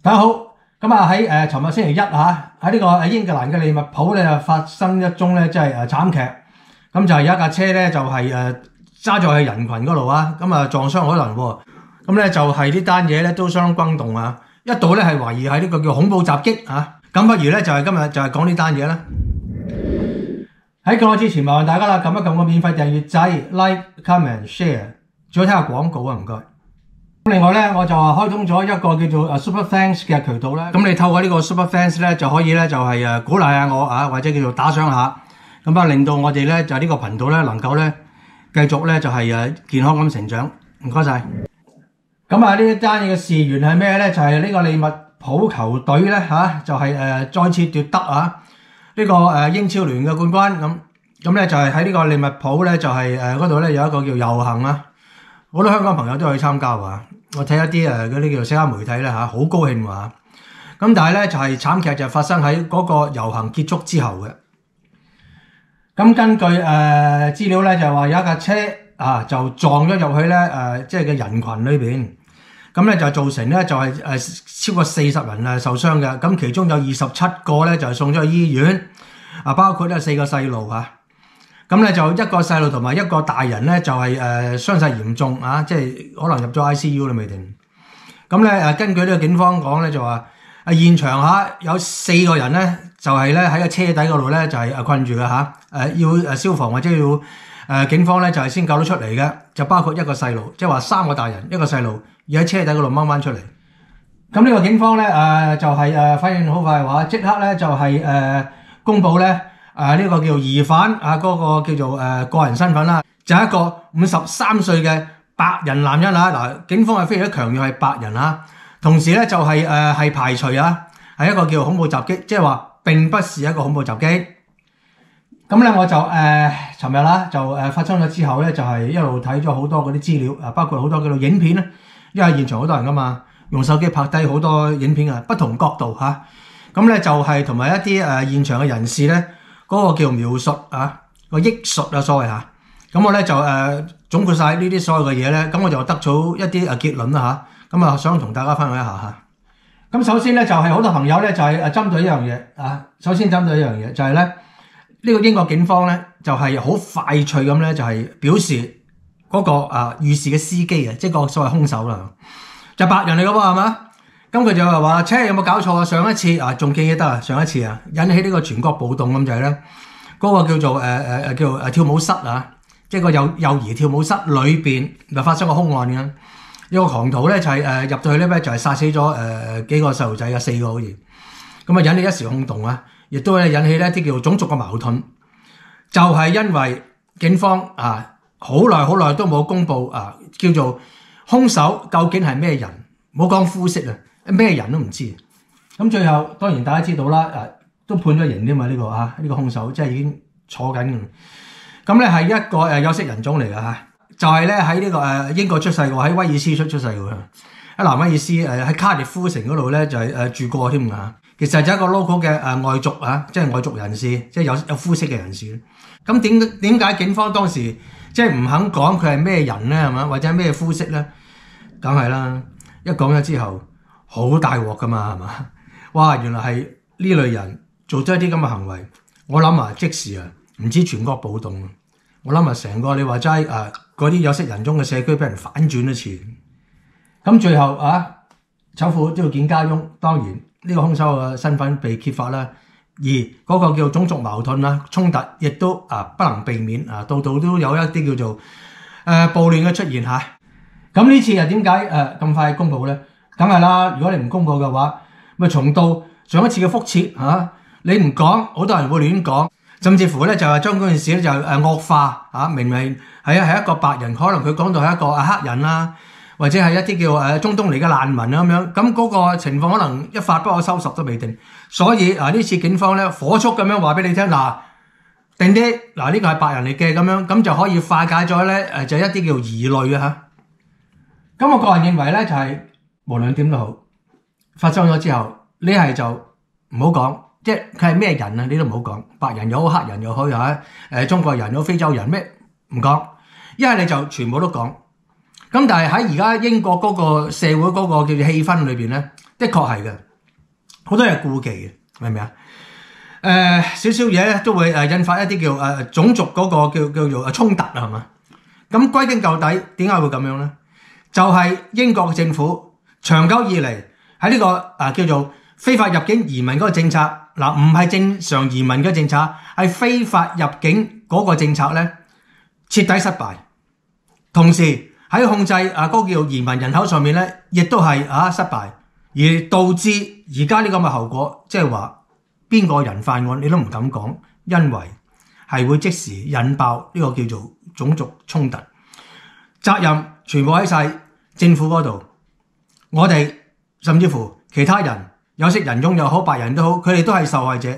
大家好，咁喺尋日星期一喺呢個英格蘭嘅利物浦咧就發生一宗咧即係慘劇，咁就係有一架車咧就係揸咗去人群嗰度咁撞傷好多人喎，咁咧就係呢單嘢咧都相當轟動一度咧係懷疑係呢個叫恐怖襲擊咁不如咧就係今日就係講呢單嘢啦。喺講之前麻煩大家啦，撳一撳個免費訂閱掣 ，like、comment、share， 仲要睇下廣告唔該。另外咧，我就開通咗一個叫做 Super Thanks 嘅渠道咧。咁你透過呢個 Super Thanks 咧，就可以咧就係鼓勵下我或者叫做打賞下，咁令到我哋咧就呢個頻道咧能夠咧繼續咧就係健康咁成長。唔該晒。咁呢單嘢嘅事源係咩咧？就係呢個利物浦球隊咧就係再次奪得呢個英超聯嘅冠軍。咁咧就係喺呢個利物浦咧就係嗰度咧有一個叫遊行好多香港朋友都去參加我睇一啲嗰啲叫做社交媒體咧好高興咁但係咧就係慘劇就發生喺嗰個遊行結束之後嘅。咁根據資料咧就話有一架車就撞咗入去咧即係嘅人群裏邊，咁咧就造成咧就係超過40人受傷嘅，咁其中有27個咧就送咗去醫院包括咧4個細路咁咧就一個細路同埋一個大人咧就係傷勢嚴重即係可能入咗 ICU 啦未定。咁咧根據呢個警方講咧就話現場有4個人咧就係咧喺個車底嗰度咧就係困住嘅要消防或者要警方咧就係先救得出嚟嘅，就包括一個細路，即係話3個大人一個細路要喺車底嗰度掹翻出嚟。咁呢個警方咧就係反應好快即刻咧就係公佈咧呢個叫疑犯嗰個叫做個人身份啦，就係一個53歲嘅白人男人嗱，警方係非常之強調係白人同時咧就係排除係一個叫恐怖襲擊，即係話並不是一個恐怖襲擊。咁咧我就尋日就發生咗之後咧就係一路睇咗好多嗰啲資料包括好多叫做影片咧，因為現場好多人噶嘛，用手機拍低好多影片不同角度咁咧就係同埋一啲現場嘅人士咧嗰個叫描述個憶述所謂咁我咧就總括晒呢啲所有嘅嘢咧，咁我就得咗一啲結論啦咁想同大家分享一下咁首先咧就係好多朋友咧就係針對一樣嘢首先針對一樣嘢就係咧呢個英國警方咧就係好快脆咁咧就係表示嗰個遇事嘅司機即係個所謂兇手啦，就白人嚟㗎喎係嘛？咁佢就話車有冇搞錯上一次仲記得上一次引起呢個全國暴動咁就係咧嗰個叫做叫跳舞室即係個幼兒跳舞室裏邊就發生個兇案嘅，有個狂徒咧就係入到去咧就係殺死咗幾個細路仔4個好似，咁引起一時轟動亦都引起呢一啲叫做種族嘅矛盾，就係因為警方好耐都冇公布叫做兇手究竟係咩人，唔好講膚色咩人都唔知。咁最後當然大家知道啦都判咗刑添嘛，呢個兇手即係已經坐緊嘅。咁咧係一個有色人種嚟嘅就係咧喺呢個英國出世嘅，喺威爾斯出世嘅，喺南威爾斯喺卡迪夫城嗰度咧就係住過添其實就係一個 local 嘅外族即係外族人士，即係有膚色嘅人士。咁點解警方當時即係唔肯講佢係咩人咧係嘛，或者咩膚色咧？梗係啦，一講咗之後好大鑊噶嘛係嘛？哇！原來係呢類人做咗一啲咁嘅行為，我諗即時唔知全國暴動，我諗成個你話齋嗰啲有色人種嘅社區俾人反轉一次。咁最後醜婦都要見家翁，當然呢個兇手嘅身份被揭發啦，而嗰個叫種族矛盾衝突亦都不能避免度度都有一啲叫做暴亂嘅出現咁呢次又點解咁快公佈咧？梗係啦，如果你唔公佈嘅話，咪重蹈上一次嘅覆轍你唔講，好多人會亂講，甚至乎咧就係將嗰件事咧就惡化明明係一個白人，可能佢講到係一個黑人啦，或者係一啲叫中東嚟嘅難民咁樣，咁嗰個情況可能一發不可收拾都未定。所以呢次警方咧火速咁樣話俾你聽定啲呢個係白人嚟嘅咁就可以化解咗咧就一啲叫疑慮咁我個人認為咧就係無論點都好，發生咗之後你係就唔好講，即係佢係咩人你都唔好講，白人又好黑人又好中國人又好非洲人咩唔講，一係你就全部都講。咁但係喺而家英國嗰個社會嗰個叫做氣氛裏邊咧，的確係嘅，好多嘢顧忌嘅，明唔明啊？少少嘢咧都會引發一啲叫種族嗰個叫做衝突啊，係嘛？咁歸根究底，點解會咁樣咧？就係英國政府長久以嚟喺呢個叫做非法入境移民嗰個政策，嗱唔係正常移民嘅政策，係非法入境嗰個政策咧徹底失敗，同時喺控制嗰個叫移民人口上面咧，亦都係失敗，而導致而家呢個咁嘅後果，即係話邊個人犯案你都唔敢講，因為係會即時引爆呢個叫做種族衝突，責任全部喺晒政府嗰度，我哋甚至乎其他人有色人種又好，白人都好，佢哋都係受害者。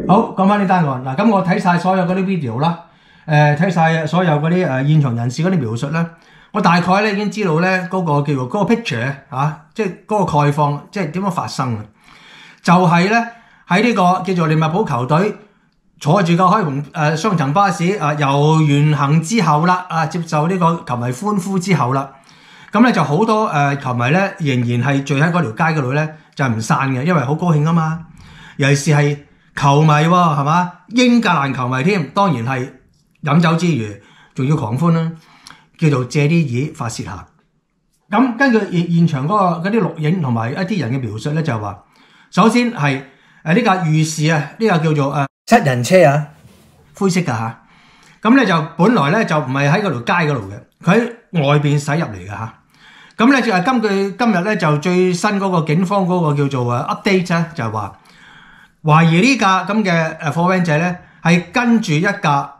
好，講翻呢單案嗱，咁我睇晒所有嗰啲 video 啦，睇晒所有嗰啲現場人士嗰啲描述咧，我大概咧已經知道咧嗰個叫做嗰個 picture 即係嗰個概況，即係點樣發生嘅，就係咧喺呢個叫做利物浦球隊坐住個開篷雙層巴士遊完行之後啦，接受呢個球迷歡呼之後啦，咁咧就好多球迷咧仍然係聚喺嗰條街嗰度咧就係唔散嘅，因為好高興啊嘛，尤其是係球迷喎，係嘛？英格蘭球迷添，當然係飲酒之餘仲要狂歡啦，叫做借啲意發泄下。咁根據現場嗰啲錄影同埋一啲人嘅描述咧，就係話首先係呢架御士呢架叫做七人車灰色㗎嚇。咁咧就本來咧就唔係喺嗰條街嗰度嘅，佢喺外邊駛入嚟㗎嚇。咁咧就係根據今日咧就最新嗰個警方嗰個叫做update 咧，就係話懷疑呢架咁嘅貨 van 仔咧係跟住一架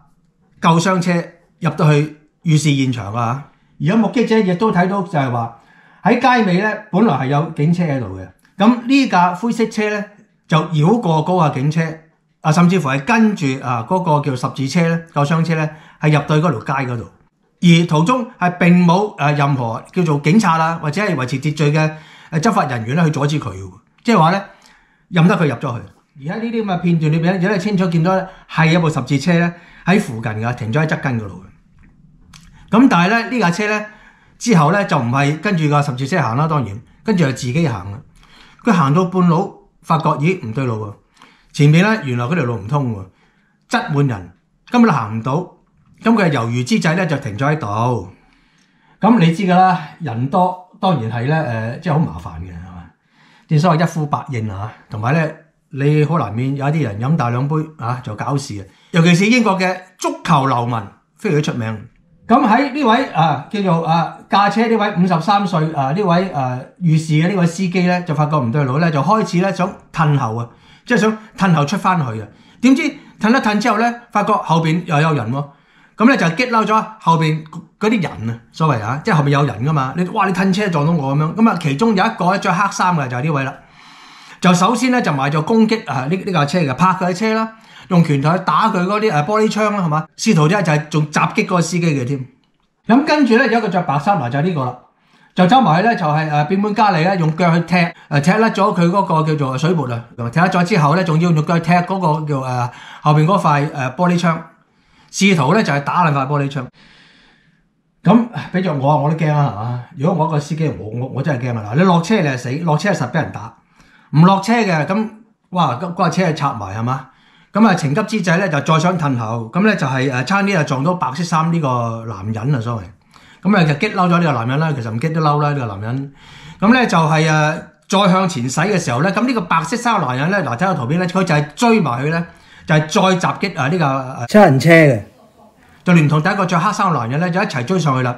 救傷車入到去遇事現場啊！而有目擊者亦都睇到就係話喺街尾咧，本來係有警車喺度嘅。咁呢架灰色車咧就繞過嗰架警車甚至乎係跟住嗰個叫十字車咧救傷車咧係入到去嗰條街嗰度。而途中係並冇任何叫做警察啦，或者係維持秩序嘅執法人員咧去阻止佢嘅，即係話咧任得佢入咗去。而喺呢啲咁嘅片段裏邊咧，亦都清楚見到咧係有部十字車咧喺附近㗎，停咗喺側根嗰度嘅。咁但係咧呢架車咧之後咧就唔係跟住個十字車行啦，當然跟住係自己行啦。佢行到半路，發覺咦唔對路喎，前面咧原來嗰條路唔通喎，擠滿人，根本都行唔到。咁佢係猶豫之際咧，就停咗喺度。咁你知㗎啦，人多當然係咧即係好麻煩嘅，係嘛？正所謂一呼百應同埋咧你好難免有一啲人飲大兩杯就搞事嘅。尤其是英國嘅足球流氓非常之出名。咁喺呢位叫做駕車呢位53歲呢位遇事嘅呢位司機咧，就發覺唔對路咧，就開始咧想褪後即係想褪後出翻去啊！點知褪一褪之後咧，發覺後邊又有人喎。咁咧就激嬲咗後邊嗰啲人啊，所謂即係後邊有人噶嘛，你褪車撞到我咁樣，咁其中有一個咧着黑衫嘅就係呢位啦，就首先咧就埋咗攻擊呢架車嘅，拍佢嘅車啦，用拳頭去打佢嗰啲玻璃窗啦，係嘛，試圖咧就係仲襲擊嗰個司機嘅添。咁跟住咧有一個着白衫就係呢個啦，就走埋去咧就係變本加厲咧，用腳去踢甩咗佢嗰個叫做水潑踢甩咗之後咧，仲要用腳踢嗰個叫後邊嗰塊玻璃窗。試圖咧就係打爛塊玻璃窗，咁俾着我都驚啦，係嘛？如果我一個司機，我真係驚啊！嗱，你落車你係死，落車係實俾人打，唔落車嘅咁，哇！嗰架車係插埋係嘛？咁情急之際咧就再想褪後，咁咧就係差啲撞到白色衫呢個男人啊，所謂咁就激嬲咗呢個男人啦。其實唔激都嬲啦呢個男人，咁咧就係再向前駛嘅時候咧，咁呢個白色衫嘅男人咧，嗱睇下圖片咧，佢就係追埋去咧。就係再襲擊呢個七人車嘅，就連同第一個着黑衫嘅男人咧，就一齊追上去啦。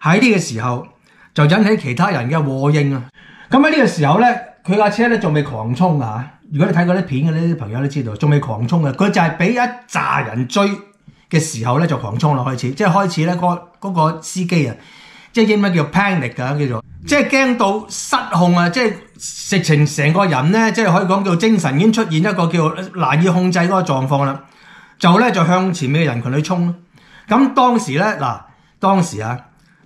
喺呢個時候就引起其他人嘅和應啊！咁喺呢個時候咧，佢架車咧仲未狂衝啊！如果你睇過啲片嘅呢啲朋友都知道，仲未狂衝嘅，佢就係俾一紮人追嘅時候咧就狂衝啦，開始即係開始咧嗰個司機啊，即係英文叫 panic 㗎，叫做即係驚到失控啊！即係直情成個人咧，即係可以講叫精神已經出現一個叫難以控制嗰個狀況啦。就向前面嘅人群去衝。咁當時咧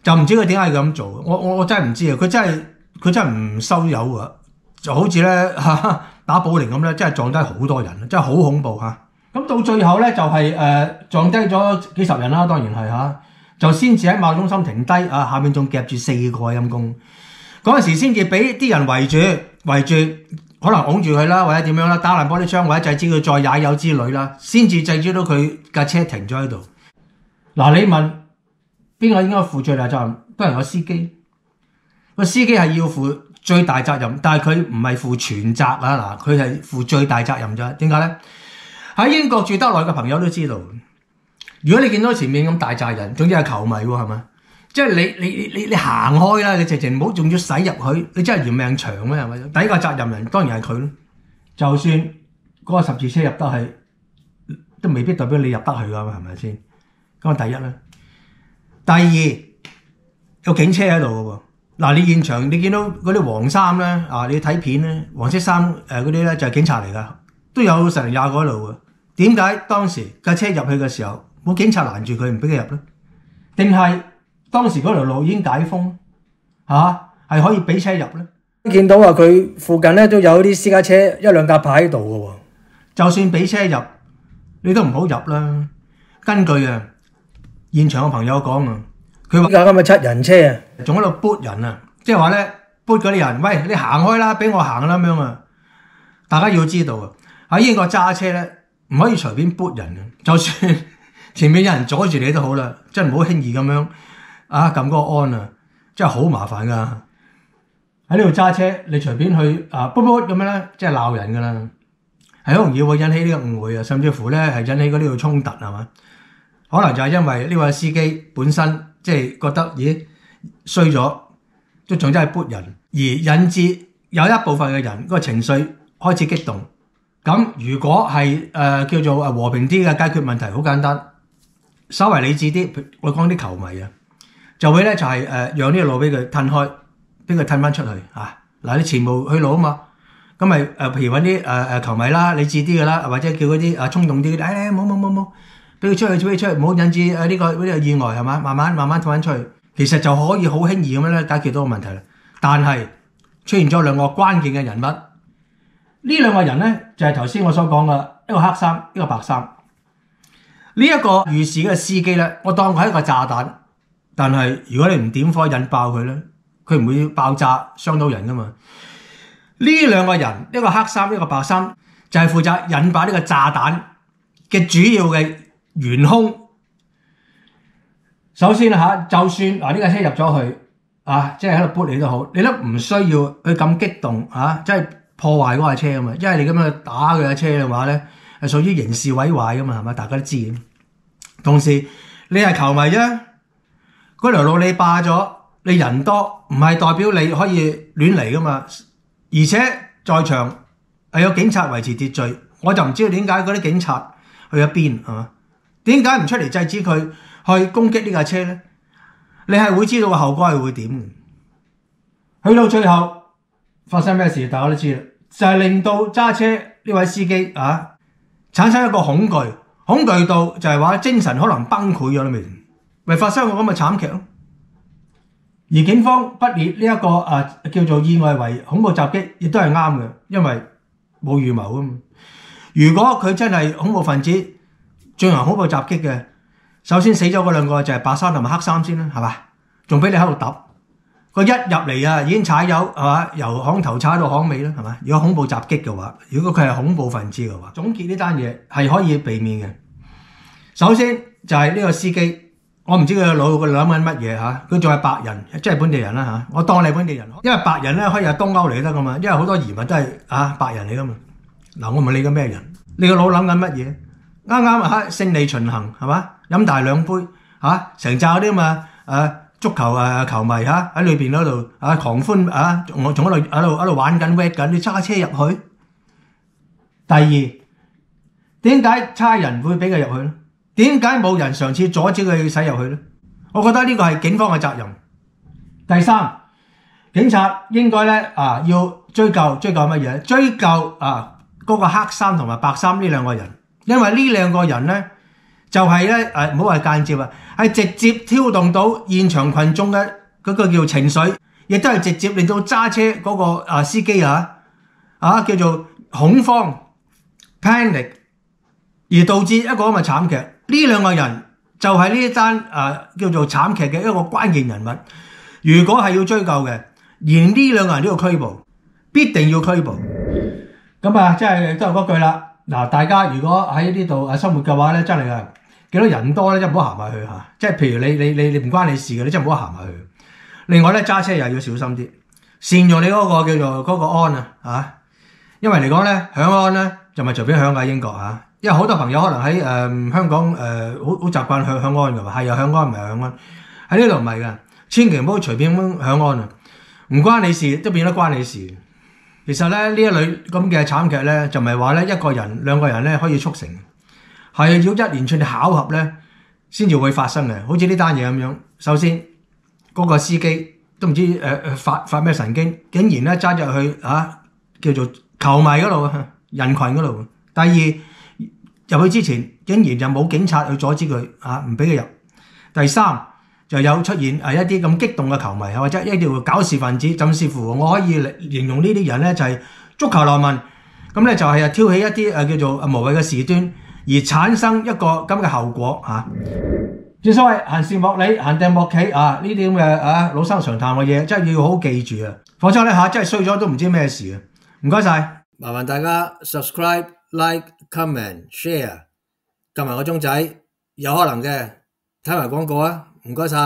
就唔知佢點解要咁做。我真係唔知啊！佢真係唔收油啊！就好似咧打保齡咁咧，真係撞低好多人，真係好恐怖嚇。咁到最後咧就係撞低咗幾十人啦，當然係就先至喺馬路中心停低下面仲夾住4個陰公。嗰陣時先至俾啲人圍住，可能擁住佢啦，或者點樣啦，打爛玻璃窗或者制止佢再踩油之類啦，先至制止到佢架車停咗喺度。嗱，你問邊個應該負最大責任？都係個司機。個司機係要負最大責任，但係佢唔係負全責啊！嗱，佢係負最大責任啫。點解咧？喺英國住得耐嘅朋友都知道，如果你見到前面咁大扎人，總之係球迷喎，係咪？即係你行開啦，你直情唔好仲要駛入去，你真係嫌命長咩？係咪？第一個責任人當然係佢咯。就算嗰個十字車入得去，都未必代表你入得去㗎嘛，係咪先？咁啊，第一啦。第二，有警車喺度嘅喎。嗱，你現場你見到嗰啲黃衫咧，啊，你睇片咧，黃色衫嗰啲咧就係警察嚟㗎，都有10、20個喺度嘅。點解當時架車入去嘅時候冇警察攔住佢唔俾佢入咧？定係當時嗰條路已經解封係可以俾車入咧？見到話佢附近咧都有啲私家車1、2架牌喺度嘅喎。就算俾車入，你都唔好入啦。根據現場嘅朋友講啊，佢話架咁嘅7人車啊，仲喺度撥人啊，即係話咧撥嗰啲人，喂，你行開啦，俾我行啦咁樣啊！大家要知道啊，喺英國揸車咧唔可以隨便撥人嘅，就算前面有人阻住你都好啦，真係唔好輕易咁樣撳嗰個按啊，真係好麻煩噶。喺呢度揸車，你隨便去撥撥咁樣咧，即係鬧人噶啦，係好容易會引起呢個誤會啊，甚至乎咧係引起嗰啲個衝突係嘛？可能就係因為呢位司機本身即係覺得咦衰咗，都仲真係撥人，而引致有一部分嘅人嗰個情緒開始激動。咁如果係叫做和平啲嘅解決問題，好簡單，稍為理智啲，我講啲球迷啊，就會咧就係讓呢個路俾佢褪開，俾佢褪翻出去嗱，你前無去路啊嘛，咁咪譬如揾啲球迷啦，理智啲嘅啦，或者叫嗰啲衝動啲嘅，冇，俾佢出去，唔好引致呢個意外係嘛，慢慢褪翻出去，其實就可以好輕易咁樣咧解決到個問題啦。但係出現咗兩個關鍵嘅人物，呢兩個人咧就係頭先我所講嘅一個黑衫，一個白衫。呢一個遇事嘅司機咧，我當佢係一個炸彈，但係如果你唔點火引爆佢咧，佢唔會爆炸傷到人噶嘛。呢兩個人，一個黑衫，一個白衫，就係負責引爆呢個炸彈嘅主要嘅元兇。首先就算呢架車入咗去即係喺度撥你都好，你都唔需要去咁激動即係破壞嗰架車啊嘛。因為你咁樣打佢架車嘅話咧，係屬於刑事毀壞噶嘛，係嘛？大家都知。同時你係球迷啫，嗰條路你霸咗，你人多唔係代表你可以亂嚟噶嘛。而且在場係有警察維持秩序，我就唔知道點解嗰啲警察去咗邊係嘛？點解唔出嚟制止佢去攻擊呢架車咧？你係會知道個後果係會點嘅。去到最後發生咩事，大家都知啦，就係令到揸車呢位司機產生一個恐懼到就係話精神可能崩潰咗啦，咪發生個咁嘅慘劇咯。而警方不列呢一個叫做意外為恐怖襲擊，亦都係啱嘅，因為冇預謀啊嘛。如果佢真係恐怖分子進行恐怖襲擊嘅，首先死咗嗰兩個就係白衫同埋黑衫先啦，係嘛？仲俾你喺度揼，佢一入嚟已經踩油係嘛？由巷頭踩到巷尾啦，係嘛？如果恐怖襲擊嘅話，如果佢係恐怖分子嘅話，總結呢單嘢係可以避免嘅。首先就係呢個司機。我唔知佢腦佢諗緊乜嘢佢仲係白人，即係本地人啦我當你係本地人，因為白人咧可以係東歐嚟得噶嘛，因為好多移民都係白人嚟噶嘛。嗱，我唔理緊咩人，你個腦諗緊乜嘢？啱啱勝利巡行係嘛？飲大兩杯成扎嗰啲嘛足球球迷喺裏邊嗰度狂歡我仲喺度玩緊 wet 緊，你揸車入去。第二，點解差人會俾佢入去咧？點解冇人嘗試阻止佢駛入去咧？我覺得呢個係警方嘅責任。第三，警察應該咧要追究乜嘢？追究嗰個黑衫同埋白衫呢兩個人，因為呢兩個人咧就係咧唔好話間接係直接挑動到現場群眾嘅嗰個叫情緒，亦都係直接令到揸車嗰個司機叫做恐慌 panic， 而導致一個咁嘅慘劇。呢兩個人就係呢單叫做慘劇嘅一個關鍵人物。如果係要追究嘅，連呢兩個人都要拘捕，必定要拘捕。咁啊，即係都係嗰句啦。嗱，大家如果喺呢度生活嘅話咧，真係嘅見到人多咧，真係唔好行埋去嚇。即係譬如你唔關你事嘅，你真係唔好行埋去。另外咧，揸車又要小心啲，善用你嗰個叫做嗰個安啊，因為嚟講咧，響安咧就唔係隨便響嘅英國嚇。因為好多朋友可能喺香港好習慣響安㗎嘛，係又響安唔係響安，喺呢度唔係㗎，千祈唔好隨便咁響安啊！唔關你事都變得關你事。其實咧呢一類咁嘅慘劇咧，就唔係話咧一個人兩個人咧可以促成，係要一連串嘅巧合咧先至會發生嘅。好似呢單嘢咁樣，首先嗰個司機都唔知發咩神經，竟然咧揸咗去叫做球迷嗰度人群嗰度。第二入去之前，竟然就冇警察去阻止佢唔俾佢入。第三就有出現一啲咁激動嘅球迷，或者一啲搞事分子，甚至乎我可以形容呢啲人咧就係足球流氓，咁咧就係挑起一啲叫做無謂嘅事端，而產生一個咁嘅後果嚇。正所謂閒事莫理，閒地莫企呢啲咁嘅老生常談嘅嘢，真係要好好記住啊！否則咧真係衰咗都唔知咩事啊！唔該晒，麻煩大家 subscribe、like、comment、share， 撳埋個鐘仔，有可能嘅睇埋廣告啊！唔該晒。